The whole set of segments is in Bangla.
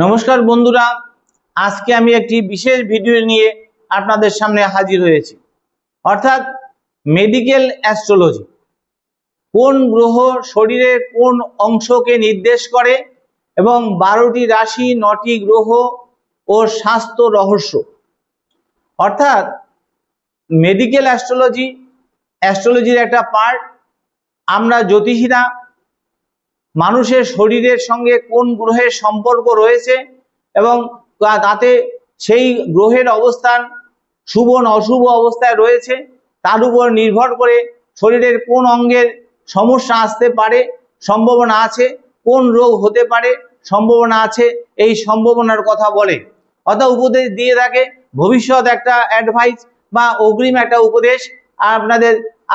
নমস্কার বন্ধুরা, আজকে আমি একটি বিশেষ ভিডিও নিয়ে আপনাদের সামনে হাজির হয়েছি। অর্থাৎ মেডিকেল অ্যাস্ট্রোলজি কোন গ্রহ শরীরের কোন অংশকে নির্দেশ করে এবং 12টি রাশি 9টি গ্রহ ও স্বাস্থ্য রহস্য। অর্থাৎ মেডিকেল অ্যাস্ট্রোলজির একটা পার্ট। আমরা জ্যোতিষীরা মানুষের শরীরের সঙ্গে কোন গ্রহের সম্পর্ক রয়েছে এবং তাতে সেই গ্রহের অবস্থান শুভ না অশুভ অবস্থায় রয়েছে তার উপর নির্ভর করে শরীরের কোন অঙ্গের সমস্যা আসতে পারে, সম্ভাবনা আছে, কোন রোগ হতে পারে, সম্ভাবনা আছে, এই সম্ভাবনার কথা বলে। অর্থাৎ উপদেশ দিয়ে থাকে, ভবিষ্যৎ একটা অ্যাডভাইস বা অগ্রিম একটা উপদেশ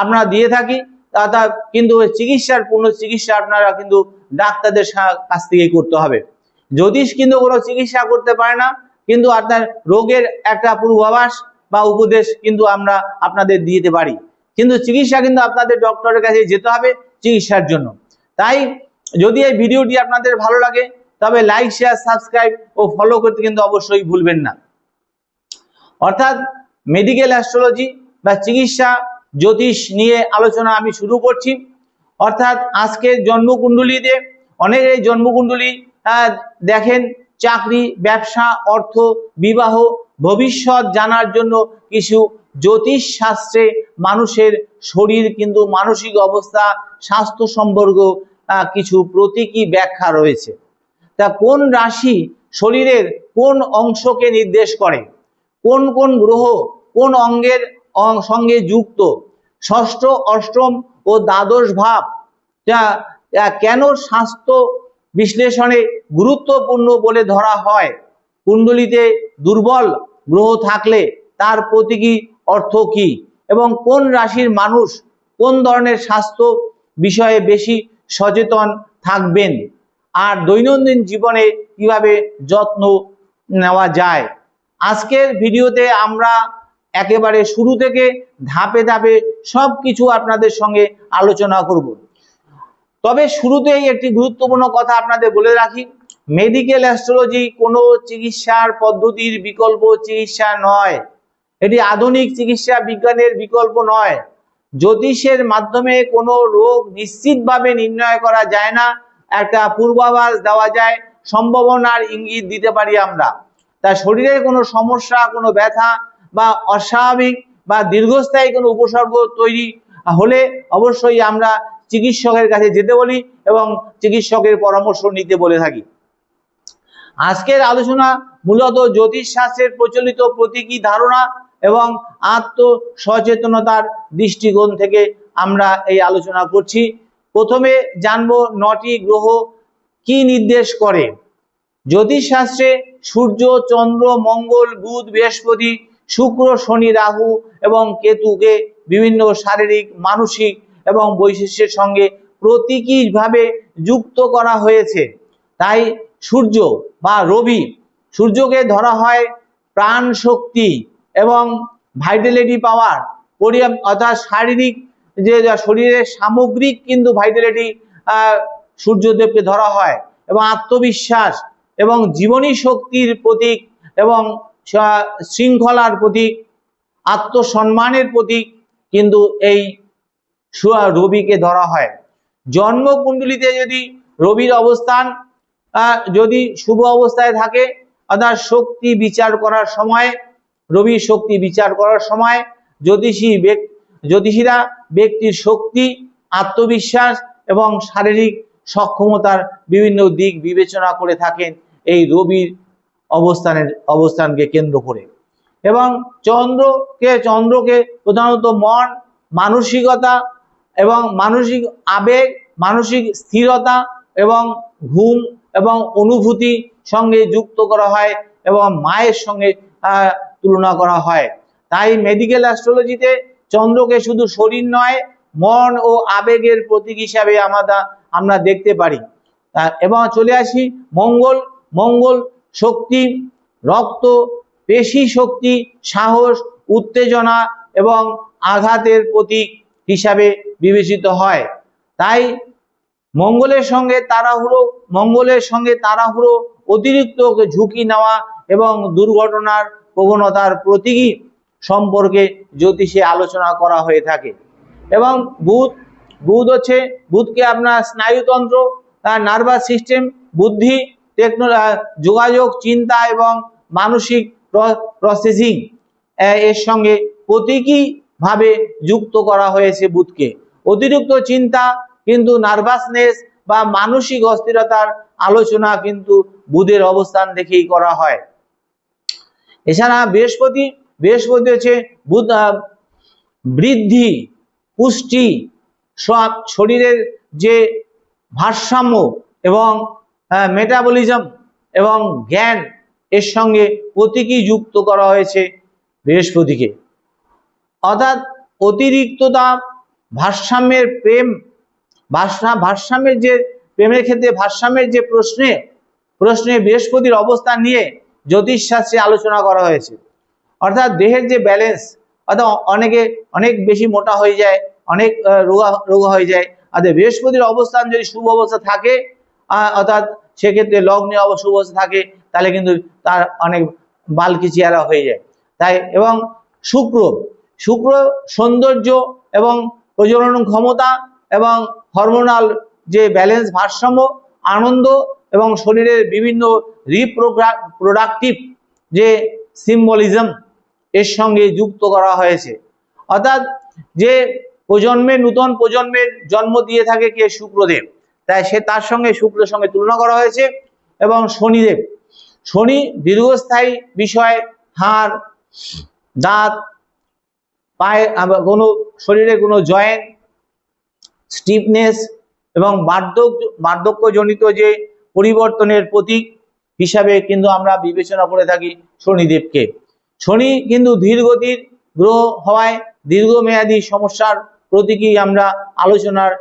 আপনারা দিয়ে থাকি। অর্থাৎ কিন্তু চিকিৎসার পূর্ণ চিকিৎসা আপনারা কিন্তু ডাক্তারদের কাছ থেকেই করতে হবে। জ্যোতিষ কিন্তু কোনো চিকিৎসা করতে পারে না, কিন্তু আপনার রোগের একটা পূর্বাভাস বা উপদেশ কিন্তু আমরা আপনাদের দিতে পারি, কিন্তু চিকিৎসা কিন্তু আপনাদের ডক্টরের কাছে যেতে হবে চিকিৎসার জন্য। তাই যদি এই ভিডিওটি আপনাদের ভালো লাগে তবে লাইক, শেয়ার, সাবস্ক্রাইব ও ফলো করতে কিন্তু অবশ্যই ভুলবেন না। অর্থাৎ মেডিকেল অ্যাস্ট্রোলজি বা চিকিৎসা জ্যোতিষ নিয়ে আলোচনা আমি শুরু করছি। অর্থাৎ আজকের জন্মকুণ্ডলীতে অনেকেই জন্মকুণ্ডলী দেখেন চাকরি, ব্যবসা, অর্থ, বিবাহ, ভবিষ্যৎ জানার জন্য কিছু জ্যোতিষ শাস্ত্রে মানুষের শরীর কিন্তু মানসিক অবস্থা, স্বাস্থ্য সম্পর্ক কিছু প্রতীকী ব্যাখ্যা রয়েছে। তা কোন রাশি শরীরের কোন অংশকে নির্দেশ করে, কোন কোন গ্রহ কোন অঙ্গের সঙ্গে যুক্ত, ষষ্ঠ, অষ্টম ও দ্বাদশ ভাব কেন স্বাস্থ্য বিশ্লেষণে গুরুত্বপূর্ণ বলে ধরা হয়, কুণ্ডলিতে দুর্বল গ্রহ থাকলে তার প্রতীকী অর্থ কি, এবং কোন রাশির মানুষ কোন ধরনের স্বাস্থ্য বিষয়ে বেশি সচেতন থাকবেন, আর দৈনন্দিন জীবনে কিভাবে যত্ন নেওয়া যায়। আজকের ভিডিওতে আমরা একেবারে শুরু থেকে ধাপে ধাপে সব কিছু আপনাদের সঙ্গে আলোচনা করব। তবে শুরুতেই একটি গুরুত্বপূর্ণ কথা আপনাদের বলে রাখি, মেডিকেল অ্যাস্ট্রোলজি কোনো চিকিৎসার পদ্ধতির বিকল্প চিকিৎসা নয়, এটি আধুনিক চিকিৎসা বিজ্ঞানের বিকল্প নয়। জ্যোতিষের মাধ্যমে কোনো রোগ নিশ্চিতভাবে নির্ণয় করা যায় না, একটা পূর্বাভাস দেওয়া যায়, সম্ভাবনার ইঙ্গিত দিতে পারি আমরা। তা শরীরের কোনো সমস্যা, কোনো ব্যথা বা অস্বাভাবিক বা দীর্ঘস্থায়ী কোনো উপসর্গ তৈরি হলে অবশ্যই আমরা চিকিৎসকের কাছে যেতে বলি এবং চিকিৎসকের পরামর্শ নিতে বলে থাকি। আজকের আলোচনা মূলত জ্যোতিষ শাস্ত্রের প্রচলিত প্রতীকী ধারণা এবং আত্মসচেতনতার দৃষ্টিকোণ থেকে আমরা এই আলোচনা করছি। প্রথমে জানবো 9টি গ্রহ কি নির্দেশ করে। জ্যোতিষ শাস্ত্রে সূর্য, চন্দ্র, মঙ্গল, বুধ, বৃহস্পতি, শুক্র, শনি, রাহু এবং কেতুকে বিভিন্ন শারীরিক, মানসিক এবং বৈশিষ্ট্যের সঙ্গে প্রতীকীভাবে যুক্ত করা হয়েছে। তাই সূর্য বা রবি, সূর্যকে ধরা হয় প্রাণ শক্তি এবং ভাইটালিটি পাওয়ার, অর্থাৎ শারীরিক যে শরীরের সামগ্রিক কিন্তু ভাইটালিটি সূর্যদেবকে ধরা হয়, এবং আত্মবিশ্বাস এবং জীবনী শক্তির প্রতীক এবং শৃঙ্খলার প্রতীক, আত্মসম্মানের প্রতীক কিন্তু এই রবিকে ধরা হয়। জন্মকুণ্ডলিতে যদি রবির অবস্থান যদি শুভ অবস্থায় থাকে, অর্থাৎ শক্তি বিচার করার সময়, রবির শক্তি বিচার করার সময় জ্যোতিষীরা ব্যক্তির শক্তি, আত্মবিশ্বাস এবং শারীরিক সক্ষমতার বিভিন্ন দিক বিবেচনা করে থাকেন এই রবির অবস্থানকে কেন্দ্র করে। এবং চন্দ্রকে প্রধানত মন, মানসিকতা এবং মানসিক আবেগ, মানসিক স্থিরতা এবং ঘুম এবং অনুভূতি সঙ্গে যুক্ত করা হয় এবং মায়ের সঙ্গে তুলনা করা হয়। তাই মেডিকেল অ্যাস্ট্রোলজিতে চন্দ্রকে শুধু শরীর নয়, মন ও আবেগের প্রতীক হিসাবে আমরা দেখতে পারি। এবং চলে আসি মঙ্গল শক্তি, রক্ত, পেশি শক্তি, সাহস, উত্তেজনা এবং আঘাতের প্রতীক হিসাবে বিবেচিত হয়। তাই মঙ্গলের সঙ্গে তাড়াহুড়ো অতিরিক্ত ঝুঁকি নেওয়া এবং দুর্ঘটনার প্রবণতার প্রতীকী সম্পর্কে জ্যোতিষে আলোচনা করা হয়ে থাকে। এবং বুধ হচ্ছে, বুধকে আপনার স্নায়ুতন্ত্র, নার্ভাস সিস্টেম, বুদ্ধি, যোগাযোগ, চিন্তা এবং মানসিক প্রসেসিং এর সঙ্গে প্রতীকী ভাবে যুক্ত করা হয়েছে বুধকে। অতিরিক্ত চিন্তা কিন্তু নার্ভাসনেস বা মানসিক অস্থিরতার আলোচনা কিন্তু বুধের অবস্থান দেখেই করা হয়। এছাড়া বৃহস্পতি হচ্ছে বুধ বৃদ্ধি, পুষ্টি, শরীরের যে ভারসাম্য এবং মেটাবলিজম এবং জ্ঞান এর সঙ্গে প্রতীকী যুক্ত করা হয়েছে বৃহস্পতিকে। অর্থাৎ অতিরিক্ততা, ভারসাম্যের ভারসাম্যের যে প্রেমের ক্ষেত্রে ভারসাম্যের যে প্রশ্নে বৃহস্পতির অবস্থান নিয়ে জ্যোতিষশাস্ত্রে আলোচনা করা হয়েছে। অর্থাৎ দেহের যে ব্যালেন্স, অর্থাৎ অনেক বেশি মোটা হয়ে যায়, অনেক রোগা হয়ে যায়। অর্থাৎ বৃহস্পতির অবস্থান যদি শুভ অবস্থা থাকে, অর্থাৎ সেক্ষেত্রে লগ্নে শুভ অবস্থা থাকে, তাহলে কিন্তু তার অনেক বালকি চেহারা হয়ে যায়। তাই এবং শুক্র সৌন্দর্য এবং প্রজনন ক্ষমতা এবং হরমোনাল যে ব্যালেন্স, ভারসাম্য, আনন্দ এবং শরীরের বিভিন্ন রিপ্রোডাক্টিভ যে সিম্বলিজম এর সঙ্গে যুক্ত করা হয়েছে। অর্থাৎ যে নূতন প্রজন্মের জন্ম দিয়ে থাকে কে? শুক্রদেব। তাই তার সঙ্গে শুক্রের সঙ্গে তুলনা করা হয়েছে। এবং শনি দীর্ঘস্থায়ী বিষয়, হাড়, দাঁত, পায়ে শরীরে কোনো জয়েন্ট, স্টিফনেস এবং বার্ধক্যজনিত যে পরিবর্তনের প্রতীক হিসাবে কিন্তু আমরা বিবেচনা করে থাকি শনিদেবকে। শনি কিন্তু ধীরগতির গ্রহ হওয়ায় দীর্ঘমেয়াদী সমস্যার প্রতীকী আমরা আলোচনার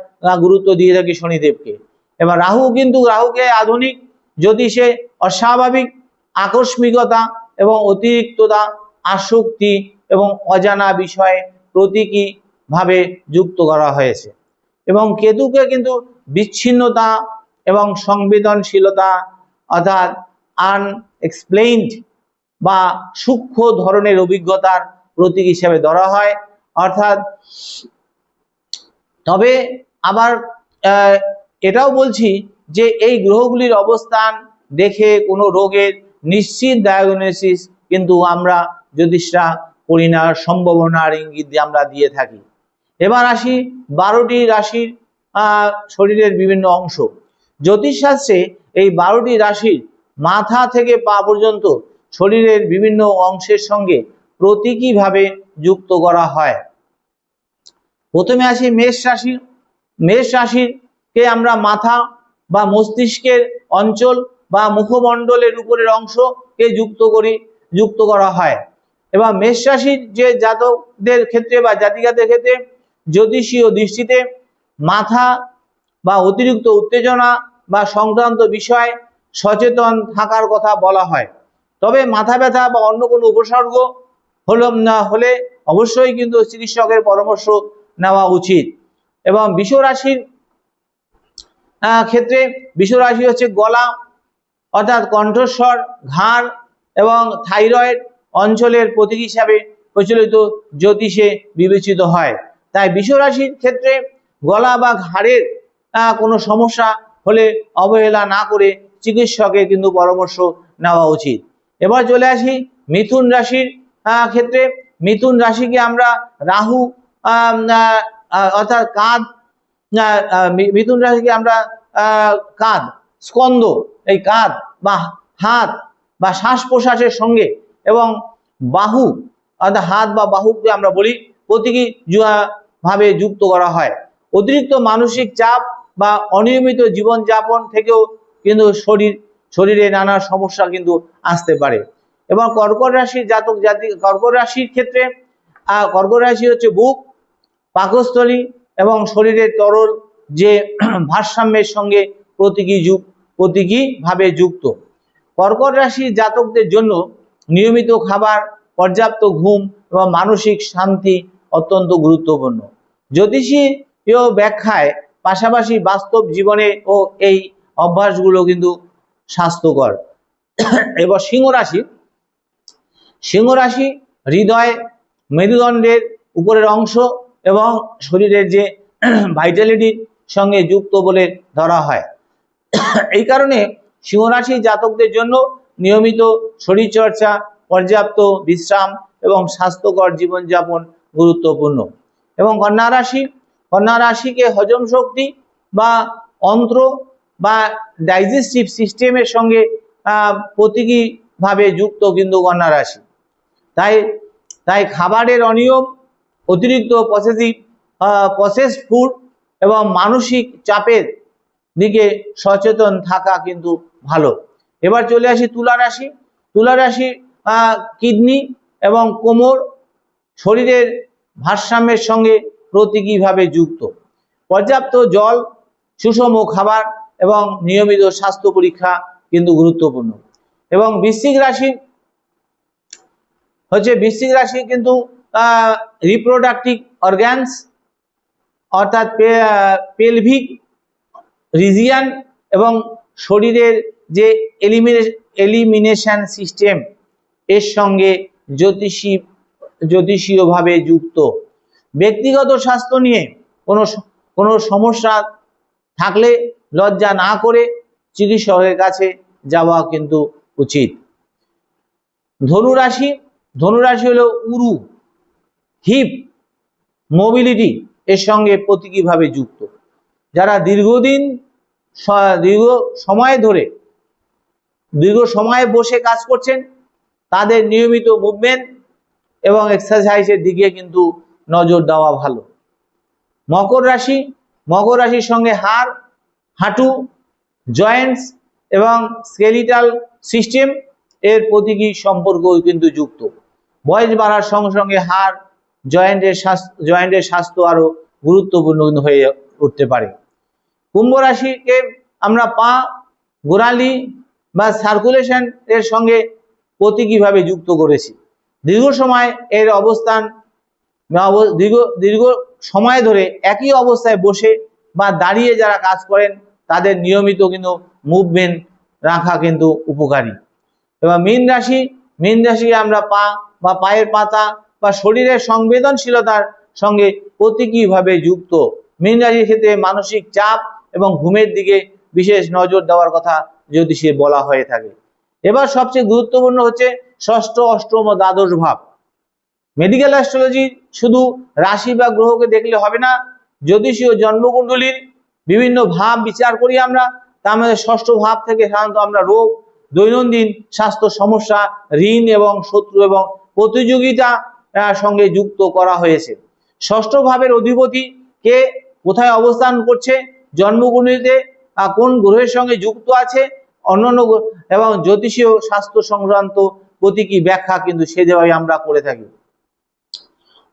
গুরুত্ব দিয়ে থাকি শনিদেবকে। এবার রাহুকে আধুনিক জ্যোতিষে অস্বাভাবিক আকস্মিকতা এবং অতিরিক্ততা, আসক্তি এবং অজানা বিষয়ে প্রতীকী ভাবে যুক্ত করা হয়েছে। এবং কেতুকে কিন্তু বিচ্ছিন্নতা এবং সংবেদনশীলতা, অর্থাৎ আনএক্সপ্লেইনড বা সূক্ষ্ম ধরনের অভিজ্ঞতার প্রতীক হিসেবে ধরা হয়। অর্থাৎ তবে আবার এটাও বলছি যে এই গ্রহগুলির অবস্থান দেখে কোনো রোগের নিশ্চিত ডায়াগনোসিস কিন্তু আমরা জ্যোতিষরা করি না, সম্ভাবনার ইঙ্গিত আমরা দিয়ে থাকি। এবার আসি 12টি রাশির শরীরের বিভিন্ন অংশ। জ্যোতিষশাস্ত্রে এই 12টি রাশির মাথা থেকে পা পর্যন্ত শরীরের বিভিন্ন অংশের সঙ্গে প্রতীকীভাবে যুক্ত করা হয়। প্রথমে আসি মেষ রাশিকে আমরা মাথা বা মস্তিষ্কের অঞ্চল বা মুখমণ্ডলের উপরের অংশকে যুক্ত করা হয়। এবং মেষ রাশির যে জাতকদের ক্ষেত্রে বা জাতিকাদের ক্ষেত্রে জ্যোতিষীয় দৃষ্টিতে মাথা বা অতিরিক্ত উত্তেজনা বা সংক্রান্ত বিষয় সচেতন থাকার কথা বলা হয়। তবে মাথা ব্যথা বা অন্য কোনো উপসর্গ হলে অবশ্যই কিন্তু চিকিৎসকের পরামর্শ নেওয়া উচিত। এবং বৃষ রাশির ক্ষেত্রে বৃষ রাশি হচ্ছে গলা, অর্থাৎ কণ্ঠস্বর, ঘাড় এবং থাইরয়েড অঞ্চলের প্রতীক হিসাবে প্রচলিত জ্যোতিষে বিবেচিত হয়। তাই বৃষ রাশির ক্ষেত্রে গলা বা ঘাড়ের কোনো সমস্যা হলে অবহেলা না করে চিকিৎসকের কিন্তু পরামর্শ নেওয়া উচিত। এবার চলে আসি মিথুন রাশির ক্ষেত্রে। মিথুন রাশিকে আমরা রাহু অর্থাৎ কাঁধ, মিথুন রাশিকে আমরা কাঁধ, স্কন্দ, এই কাঁধ বা হাত বা শ্বাস প্রশ্বাসের সঙ্গে এবং বাহু, অর্থাৎ হাত বা বাহুকে আমরা বলি প্রতীকী ভাবে যুক্ত করা হয়। অতিরিক্ত মানসিক চাপ বা অনিয়মিত জীবনযাপন থেকেও কিন্তু শরীরে নানা সমস্যা কিন্তু আসতে পারে। এবং কর্কট রাশির কর্কট রাশির ক্ষেত্রে কর্কট রাশি হচ্ছে বুক, পাকস্থলী এবং শরীরের তরল যে ভারসাম্যের সঙ্গে প্রতীকী ভাবে যুক্ত। কর্কট রাশির জাতকদের জন্য নিয়মিত খাবার, পর্যাপ্ত ঘুম এবং মানসিক শান্তি অত্যন্ত গুরুত্বপূর্ণ। জ্যোতিষীয় ব্যাখ্যায় পাশাপাশি বাস্তব জীবনে ও এই অভ্যাসগুলো কিন্তু স্বাস্থ্যকর। এবার সিংহ রাশি হৃদয়, মেরুদণ্ডের উপরের অংশ এবং শরীরের যে ভাইটালিটির সঙ্গে যুক্ত বলে ধরা হয়। এই কারণে সিংহ রাশি জাতকদের জন্য নিয়মিত শরীরচর্চা, পর্যাপ্ত বিশ্রাম এবং স্বাস্থ্যকর জীবনযাপন গুরুত্বপূর্ণ। এবং কন্যা রাশিকে হজম শক্তি বা অন্ত্র বা ডাইজেস্টিভ সিস্টেমের সঙ্গে প্রতীকীভাবে যুক্ত কিন্তু কন্যা রাশি। তাই খাবারের অনিয়ম, অতিরিক্ত প্রসেসড ফুড এবং মানসিক চাপের দিকে সচেতন থাকা কিন্তু ভালো। এবার চলে আসি তুলা রাশি কিডনি এবং কোমর, শরীরের ভারসাম্যের সঙ্গে প্রতীকীভাবে যুক্ত। পর্যাপ্ত জল, সুষম খাবার এবং নিয়মিত স্বাস্থ্য পরীক্ষা কিন্তু গুরুত্বপূর্ণ। এবং বৃশ্চিক রাশি কিন্তু রিপ্রোডাক্টিভ অর্গানস অর্থাৎ পেলভিক রিজিয়ান এবং শরীরের যে এলিমিনেশন সিস্টেম এর সঙ্গে জ্যোতিষীয়ভাবে যুক্ত। ব্যক্তিগত স্বাস্থ্য নিয়ে কোনো সমস্যা থাকলে লজ্জা না করে চিকিৎসকের কাছে যাওয়া কিন্তু উচিত। ধনুরাশি হলো উরু, হিপ মোবিলিটি এর সঙ্গে প্রতীকীভাবে যুক্ত। যারা দীর্ঘ সময় বসে কাজ করছেন তাদের নিয়মিত মুভমেন্ট এবং এক্সারসাইজের দিকে কিন্তু নজর দেওয়া ভালো। মকর রাশির সঙ্গে হাড়, হাঁটু, জয়েন্টস এবং স্কেলিটাল সিস্টেম এর প্রতীকী সম্পর্ক কিন্তু যুক্ত। বয়স বাড়ার সঙ্গে সঙ্গে হাড়, জয়েন্টের স্বাস্থ্য আরো গুরুত্বপূর্ণ হয়ে উঠতে পারে। কুম্ভ রাশিকে আমরা পা, গোড়ালি বা সার্কুলেশন এর সঙ্গে প্রতীকীভাবে যুক্ত করেছি। দীর্ঘ সময় ধরে একই অবস্থায় বসে বা দাঁড়িয়ে যারা কাজ করেন তাদের নিয়মিত কিন্তু মুভমেন্ট রাখা কিন্তু উপকারী। এবার মীন রাশি আমরা পা বা পায়ের পাতা বা শরীরের সংবেদনশীলতার সঙ্গে প্রতীকীভাবে যুক্ত। মীন রাশির ক্ষেত্রে মানসিক চাপ এবং ঘুমের দিকে বিশেষ নজর দেওয়ার কথা জ্যোতিষে বলা হয়ে থাকে। এবার সবচেয়ে গুরুত্বপূর্ণ হচ্ছে ষষ্ঠ, অষ্টম ও দ্বাদশ ভাব। মেডিকেল অ্যাস্ট্রোলজি শুধু রাশি বা গ্রহকে দেখলে হবে না, জ্যোতিষীয় জন্মকুণ্ডলীর বিভিন্ন ভাব বিচার করি আমরা। তার মধ্যে ষষ্ঠ ভাব থেকে সাধারণত আমরা রোগ, দৈনন্দিন স্বাস্থ্য সমস্যা, ঋণ এবং শত্রু এবং প্রতিযোগিতা সঙ্গে যুক্ত করা হয়েছে। ষষ্ঠ ভাবের অধিপতি কে, কোথায় অবস্থান করছে, জন্মকুণ্ডলীতে কোন গ্রহের সঙ্গে যুক্ত আছে, অন্যান্য এবং জ্যোতিষীয় স্বাস্থ্য সংক্রান্ত প্রতীকী ব্যাখ্যা কিন্তু সেভাবে আমরা করে থাকি।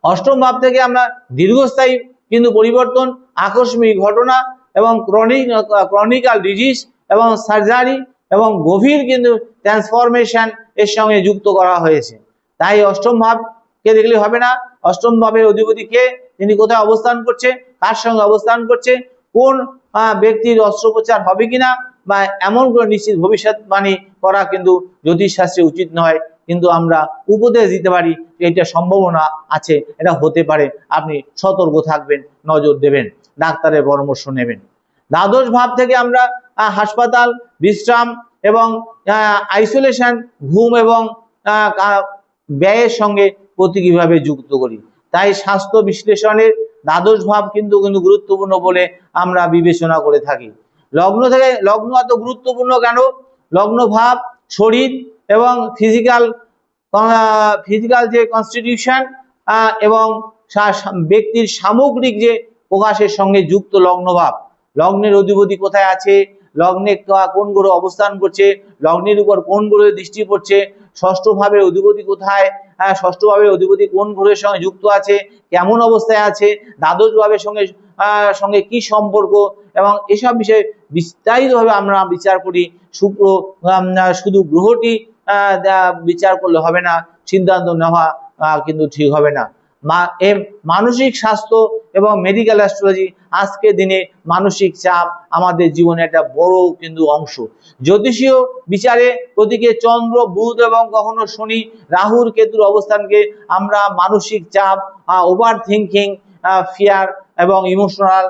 অষ্টম ভাব থেকে আমরা দীর্ঘস্থায়ী কিন্তু পরিবর্তন, আকস্মিক ঘটনা এবং ক্রনিক্যাল ডিজিজ এবং সার্জারি এবং গভীর কিন্তু ট্রান্সফরমেশন এর সঙ্গে যুক্ত করা হয়েছে। তাই অষ্টম ভাবকে দেখলে হবে না। অষ্টম ভাবের অধিপতি কে, তিনি কোথায় অবস্থান করছে, কার সঙ্গে অবস্থান করছে, কোন ব্যক্তির অস্ত্রোপচার হবে কিনা বা এমন কোনো নিশ্চিত ভবিষ্যৎবাণী করা কিন্তু জ্যোতিষ শাস্ত্রে উচিত নয়, কিন্তু আমরা উপদেশ দিতে পারি যে এটা সম্ভাবনা আছে, এটা হতে পারে, আপনি সতর্ক থাকবেন, নজর দেবেন, ডাক্তারের পরামর্শ নেবেন। দ্বাদশ ভাব থেকে আমরা হাসপাতাল, বিশ্রাম এবং আইসোলেশন, ঘুম এবং ব্যয়ের সঙ্গে প্রতীকীভাবে যুক্ত করি। তাই স্বাস্থ্য বিশ্লেষণের দ্বাদশ ভাব কিন্তু গুরুত্বপূর্ণ বলে আমরা বিবেচনা করে থাকি। লগ্ন এত গুরুত্বপূর্ণ কেন? লগ্ন ভাব শরীর এবং ফিজিক্যাল যে কনস্টিটিউশন এবং ব্যক্তির সামগ্রিক যে প্রকাশের সঙ্গে যুক্ত লগ্ন ভাব। লগ্নের অধিপতি কোথায় আছে, লগ্নে কোন গ্রহ অবস্থান করছে, লগ্নের উপর কোন গ্রহের দৃষ্টি পড়ছে, ষষ্ঠ ভাবের অধিপতি কোথায়, ষষ্ঠ ভাবের অধিপতি কোন গ্রহের সঙ্গে যুক্ত আছে, কেমন অবস্থায় আছে, দ্বাদশ ভাবের সঙ্গে কি সম্পর্ক, এবং এসব বিষয়ে বিস্তারিতভাবে আমরা বিচার করি। শুধু গ্রহটি বিচার করলে হবে না, সিদ্ধান্ত নেওয়া কিন্তু ঠিক হবে না। মানসিক স্বাস্থ্য এবং মেডিকেল অ্যাস্ট্রোলজি আজকের দিনে মানসিক চাপ আমাদের জীবনে একটা বড় কিন্তু অংশ। জ্যোতিষীয় বিচারে প্রতীকে চন্দ্র, বুধ এবং কখনো শনি, রাহুর, কেতুর অবস্থানকে আমরা মানসিক চাপ, ওভার থিঙ্কিং, ফিয়ার এবং ইমোশনাল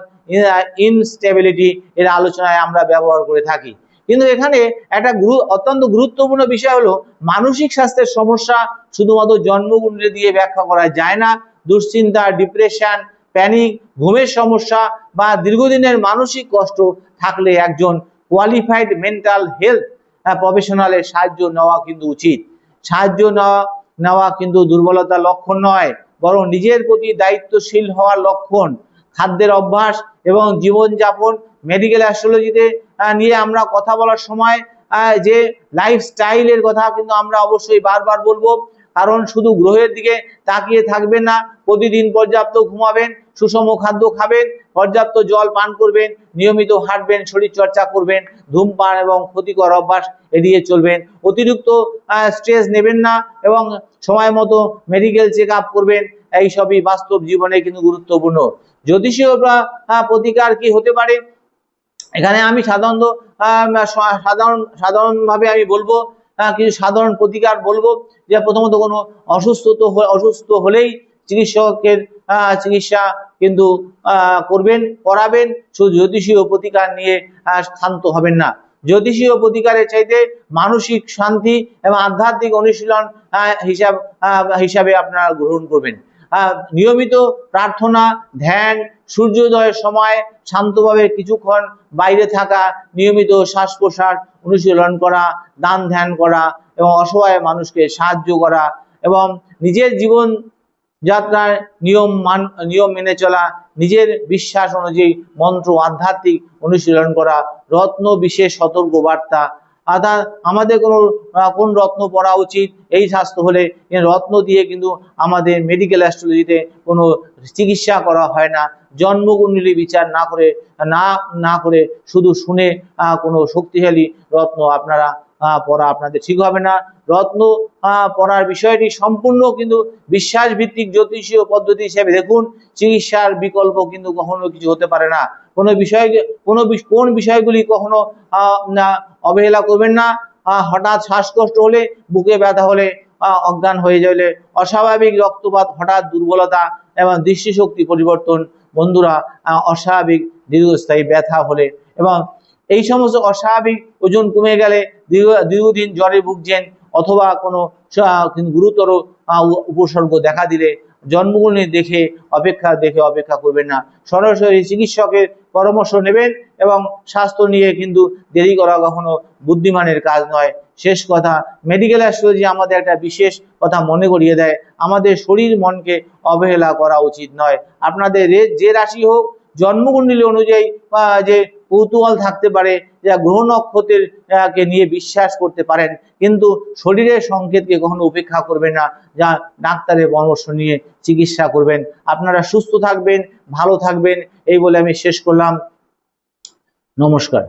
ইনস্টেবিলিটি এর আলোচনায় আমরা ব্যবহার করে থাকি। কিন্তু এখানে একটা অত্যন্ত গুরুত্বপূর্ণ বিষয় হলো মানসিক স্বাস্থ্যের সমস্যা শুধুমাত্র জন্মকুণ্ডলী দিয়ে ব্যাখ্যা করা যায় না। দুশ্চিন্তা, ডিপ্রেশন, প্যানিক, ঘুমের সমস্যা বা দীর্ঘদিনের মানসিক কষ্ট থাকলে একজন কোয়ালিফাইড মেন্টাল হেলথ প্রফেশনালের সাহায্য নেওয়া কিন্তু উচিত। সাহায্য নেওয়া কিন্তু দুর্বলতার লক্ষণ নয়, বরং নিজের প্রতি দায়িত্বশীল হওয়ার লক্ষণ। খাদ্যের অভ্যাস এবং জীবনযাপন মেডিকেল অ্যাস্ট্রোলজিতে নিয়ে আমরা কথা বলার সময় যে লাইফস্টাইলের কথা কিন্তু আমরা অবশ্যই বারবার বলবো, কারণ শুধু গ্রহের দিকে তাকিয়ে থাকবেন না। প্রতিদিন পর্যাপ্ত ঘুমাবেন, সুষম খাদ্য খাবেন, পর্যাপ্ত জল পান করবেন, নিয়মিত হাঁটবেন, শরীর চর্চা করবেন, ধূমপান এবং ক্ষতিকর অভ্যাস এড়িয়ে চলবেন, অতিরিক্ত স্ট্রেস নেবেন না এবং সময় মতো মেডিকেল চেক আপ করবেন। এইসবই বাস্তব জীবনে কিন্তু গুরুত্বপূর্ণ। জ্যোতিষীয় প্রতিকার কি হতে পারে? এখানে আমি সাধারণভাবে আমি বলবো, কিছু সাধারণ প্রতিকার বলবো, যে প্রথমত কোনো অসুস্থ হলেই চিকিৎসকের চিকিৎসা কিন্তু করাবেন। শুধু জ্যোতিষীয় প্রতিকার নিয়ে ক্ষান্ত হবেন না। জ্যোতিষীয় প্রতিকারের চাইতে মানসিক শান্তি এবং আধ্যাত্মিক অনুশীলন হিসাবে আপনারা গ্রহণ করবেন। নিয়মিত প্রার্থনা, ধ্যান, সূর্যোদয়ের সময় শান্তভাবে কিছুক্ষণ বাইরে থাকা, নিয়মিত শ্বাস প্রশ্বাস অনুশীলন করা, দান ধ্যান করা এবং অসহায় মানুষকে সাহায্য করা এবং নিজের জীবন যাত্রার নিয়ম মেনে চলা, নিজের বিশ্বাস অনুযায়ী মন্ত্র আধ্যাত্মিক অনুশীলন করা, রত্ন বিশেষ সতর্ক বার্তা। অর্থাৎ আমাদের কোন রত্ন পড়া উচিত এই স্বাস্থ্য হলে, রত্ন দিয়ে কিন্তু আমাদের মেডিকেল অ্যাস্ট্রোলজিতে কোনো চিকিৎসা করা হয় না। জন্মকুণ্ডলী বিচার না করে শুধু শুনে কোনো শক্তিশালী রত্ন আপনারা পড়া আপনাদের ঠিক হবে না। রত্ন পড়ার বিষয়টি সম্পূর্ণ কিন্তু বিশ্বাস ভিত্তিক জ্যোতিষীয় পদ্ধতি হিসেবে দেখুন। চিকিৎসার বিকল্প কিন্তু কখনো কিছু হতে পারে না। কোন বিষয়গুলি কখনো অবহেলা করবেন না। হঠাৎ শ্বাসকষ্ট হলে, বুকে ব্যথা হলে, অজ্ঞান হয়ে গেলে, অস্বাভাবিক রক্তপাত, হঠাৎ দুর্বলতা এবং দৃষ্টিশক্তি পরিবর্তন, বন্ধুরা অস্বাভাবিক দীর্ঘস্থায়ী ব্যথা হলে এবং এই সমস্ত অস্বাভাবিক ওজন কমে গেলে, দীর্ঘদিন জ্বরে ভুগছেন অথবা কোনো গুরুতর উপসর্গ দেখা দিলে জন্মকুণ্ডলী দেখে অপেক্ষা করবেন না। সরাসরি চিকিৎসকের পরামর্শ নেবেন এবং স্বাস্থ্য নিয়ে কিন্তু দেরি করা কখনো বুদ্ধিমানের কাজ নয়। শেষ কথা, মেডিকেল অ্যাস্ট্রোলজি আমাদের একটা বিশেষ কথা মনে করিয়ে দেয়, আমাদের শরীর মনকে অবহেলা করা উচিত নয়। আপনাদের যে রাশি হোক, জন্মকুণ্ডলী অনুযায়ী যে কৌতূহল থাকতে পারে, যা গ্রহ নক্ষত্রের কে নিয়ে বিশ্বাস করতে পারেন, কিন্তু শরীরের সংকেতকে কখনো উপেক্ষা করবেন না। যা ডাক্তারের পরামর্শ নিয়ে চিকিৎসা করবেন। আপনারা সুস্থ থাকবেন, ভালো থাকবেন, এই বলে আমি শেষ করলাম। নমস্কার।